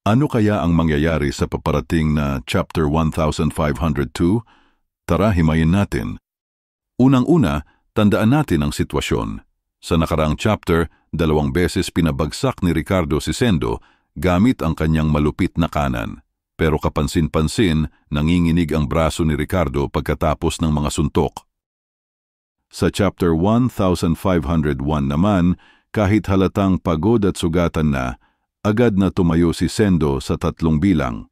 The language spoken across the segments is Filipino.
Ano kaya ang mangyayari sa paparating na Chapter 1502? Tara, himayin natin. Unang-una, tandaan natin ang sitwasyon. Sa nakaraang chapter, 2 beses pinabagsak ni Ricardo si Sendo gamit ang kanyang malupit na kanan. Pero kapansin-pansin, nanginginig ang braso ni Ricardo pagkatapos ng mga suntok. Sa chapter 1501 naman, kahit halatang pagod at sugatan na, agad na tumayo si Sendo sa 3 bilang.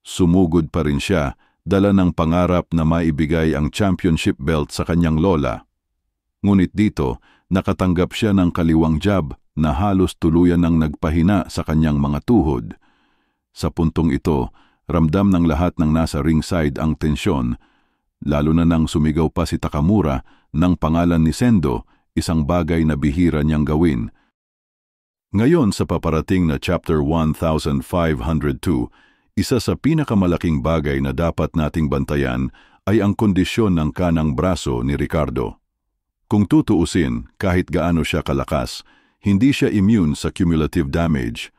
Sumugod pa rin siya, dala ng pangarap na maibigay ang championship belt sa kanyang lola. Ngunit dito, nakatanggap siya ng kaliwang jab na halos tuluyan ng nagpahina sa kanyang mga tuhod. Sa puntong ito, ramdam ng lahat ng nasa ringside ang tensyon, lalo na nang sumigaw pa si Takamura ng pangalan ni Sendo, isang bagay na bihira niyang gawin. Ngayon sa paparating na Chapter 1502, isa sa pinakamalaking bagay na dapat nating bantayan ay ang kondisyon ng kanang braso ni Ricardo. Kung tutuusin, kahit gaano siya kalakas, hindi siya immune sa cumulative damage.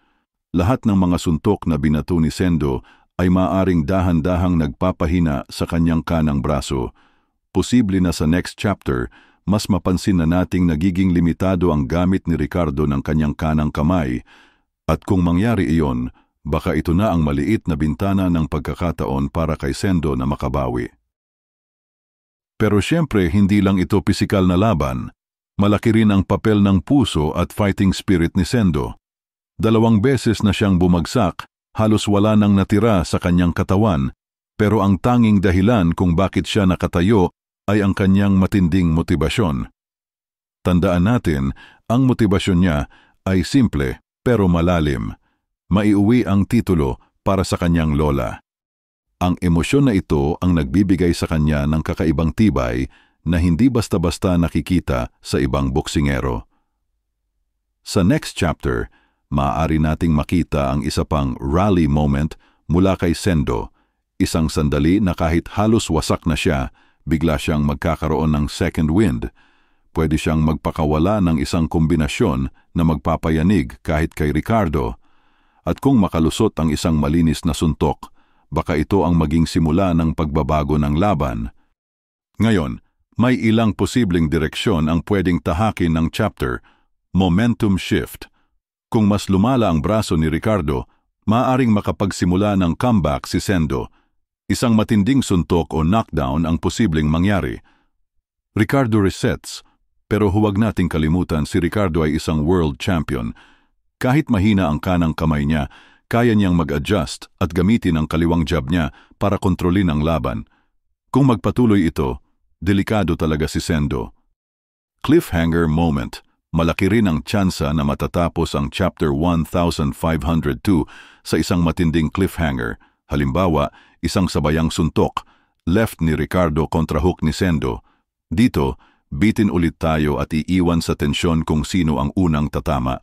Lahat ng mga suntok na binato ni Sendo ay maaring dahan-dahang nagpapahina sa kanyang kanang braso. Posible na sa next chapter, mas mapansin na nating nagiging limitado ang gamit ni Ricardo ng kanyang kanang kamay. At kung mangyari iyon, baka ito na ang maliit na bintana ng pagkakataon para kay Sendo na makabawi. Pero siyempre, hindi lang ito pisikal na laban. Malaki rin ang papel ng puso at fighting spirit ni Sendo. 2 beses na siyang bumagsak, halos wala nang natira sa kanyang katawan, pero ang tanging dahilan kung bakit siya nakatayo ay ang kanyang matinding motibasyon. Tandaan natin, ang motibasyon niya ay simple pero malalim. Maiuwi ang titulo para sa kanyang lola. Ang emosyon na ito ang nagbibigay sa kanya ng kakaibang tibay na hindi basta-basta nakikita sa ibang boksingero. Sa next chapter, maaari nating makita ang isa pang rally moment mula kay Sendo, isang sandali na kahit halos wasak na siya, bigla siyang magkakaroon ng second wind. Pwede siyang magpakawala ng isang kombinasyon na magpapayanig kahit kay Ricardo. At kung makalusot ang isang malinis na suntok, baka ito ang maging simula ng pagbabago ng laban. Ngayon, may ilang posibleng direksyon ang pwedeng tahakin ng chapter, momentum shift. Kung mas lumala ang braso ni Ricardo, maaaring makapagsimula ng comeback si Sendo. Isang matinding suntok o knockdown ang posibleng mangyari. Ricardo resets, pero huwag nating kalimutan si Ricardo ay isang world champion. Kahit mahina ang kanang kamay niya, kaya niyang mag-adjust at gamitin ang kaliwang jab niya para kontrolin ang laban. Kung magpatuloy ito, delikado talaga si Sendo. Cliffhanger moment. Malaki rin ang tsansa na matatapos ang Chapter 1502 sa isang matinding cliffhanger. Halimbawa, isang sabayang suntok, left ni Ricardo kontra hook ni Sendo. Dito, bitin ulit tayo at iiwan sa tensyon kung sino ang unang tatama.